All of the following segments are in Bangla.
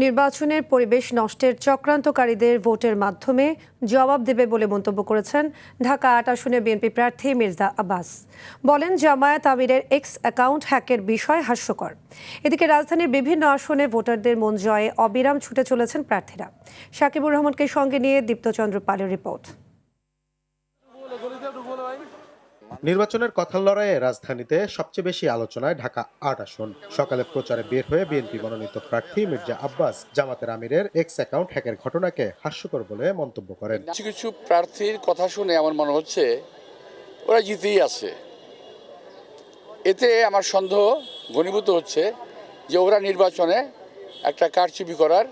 নির্বাচনের পরিবেশ নষ্টের চক্রান্তকারীদের ভোটের মাধ্যমে জবাব দেবে বলে মন্তব্য করেছেন ঢাকা ৮ আসনে বিএনপি প্রার্থী মির্জা আব্বাস। বলেন, জামায়াত আমিরের এক্স অ্যাকাউন্ট হ্যাকের বিষয় হাস্যকর। এদিকে রাজধানীর বিভিন্ন আসনে ভোটারদের মন জয়ে অবিরাম ছুটে চলেছেন প্রার্থীরা। সাকিবুর রহমানকে সঙ্গে নিয়ে দীপ্তচন্দ্র পালের রিপোর্ট। নির্বাচনের কথার লড়াইয়ে রাজধানীতে সবচেয়ে বেশি আলোচনায় ঢাকা ৮ আসন। সকালে প্রচারে বের হয়ে বিএনপি মনোনীত প্রার্থী মির্জা আব্বাস জামাতের আমিরের এক্স অ্যাকাউন্ট হ্যাকের ঘটনাকে হাস্যকর বলে মন্তব্য করেন। কিছু কিছু প্রার্থীর কথা শুনে আমার মনে হচ্ছে ওরা জিতেই আছে। এতে আমার সন্দেহ ঘনীভূত হচ্ছে যে ওরা নির্বাচনে একটা কারচুপি করার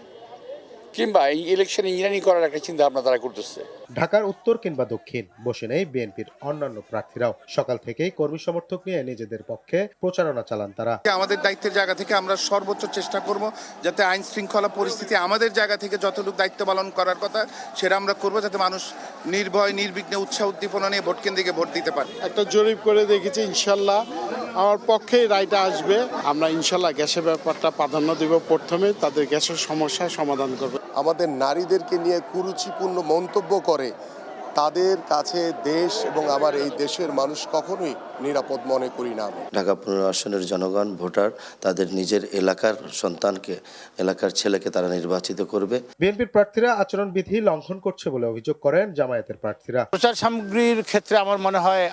কিংবা এই ইলেকশন ইঞ্জিনিয়ারিং করার একটা চিন্তা ভাবনা তারা করতেছে। ঢাকার উত্তর কিংবা দক্ষিণ বসে নেই বিএনপির অন্যান্য প্রার্থীরাও। সকাল থেকেই কর্মী সমর্থক নিয়ে নিজেদের পক্ষে প্রচারণা চালান তারা। আমাদের দায়িত্বের জায়গা থেকে আমরা সর্বোচ্চ চেষ্টা করব যাতে আইন শৃঙ্খলা পরিস্থিতি আমাদের জায়গা থেকে যতটুকু দায়িত্ব পালন করার কথা সেটা আমরা করব, যাতে মানুষ নির্ভয় নির্বিঘ্নে উৎসাহ উদ্দীপনা নিয়ে ভোট কেন্দ্রে ভোট দিতে পারে। একটা জরিপ করে দেখেছি, ইনশাল্লাহ আমার পক্ষেই রায়টা আসবে। আমরা ইনশাল্লাহ গ্যাসের ব্যাপারটা প্রাধান্য দেব, প্রথমে তাদের গ্যাসের সমস্যার সমাধান করব। আমাদের নারীদেরকে নিয়ে কুরুচিপূর্ণ মন্তব্য করে তাদের কাছে দেশ এবং আমার এই দেশের মানুষ কখনোই নিরাপদ মনে করি না। ঢাকা ১৫ আসনের জনগণ ভোটার তাদের নিজের এলাকার সন্তানকে, এলাকার ছেলেকে তারা নির্বাচিত করবে। বিএনপির প্রার্থীরা আচরণবিধি লঙ্ঘন করছে বলে অভিযোগ করেন জামায়াতের প্রার্থীরা। প্রচার সামগ্রীর ক্ষেত্রে আমার মনে হয়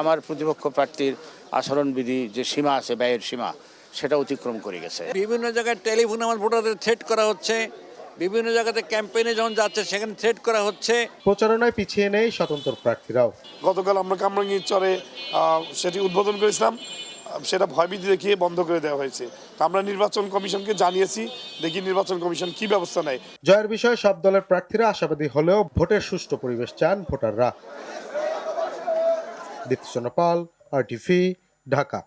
আমার প্রতিপক্ষ প্রার্থীর আচরণবিধি যে সীমা আছে, ব্যয়ের সীমা, সেটা অতিক্রম করে গেছে। বিভিন্ন জায়গায় টেলিফোনে আমার ভোটারদের থ্রেট করা হচ্ছে, বিভিন্ন জায়গাতে ক্যাম্পেইনে যখন যাচ্ছে সেখানে থ্রেট করা হচ্ছে। প্রচারণায় পিছিয়ে নেই স্বতন্ত্র প্রার্থীরাও। গতকাল আমরা কামরাঙ্গীর চরে সেটি উদ্বোধন করেছিলাম, সেটা ভয়ভীতি দেখিয়ে বন্ধ করে দেওয়া হয়েছে। আমরা নির্বাচন কমিশনকে জানিয়েছি, দেখি নির্বাচন কমিশন কি ব্যবস্থা নেয়। জয়ের বিষয়ে সব দলের প্রার্থীরা আশাবাদী হলেও ভোটের সুষ্ঠু পরিবেশ চান ভোটাররা। দীপ্তচন্দ্র পাল, RTV, ঢাকা।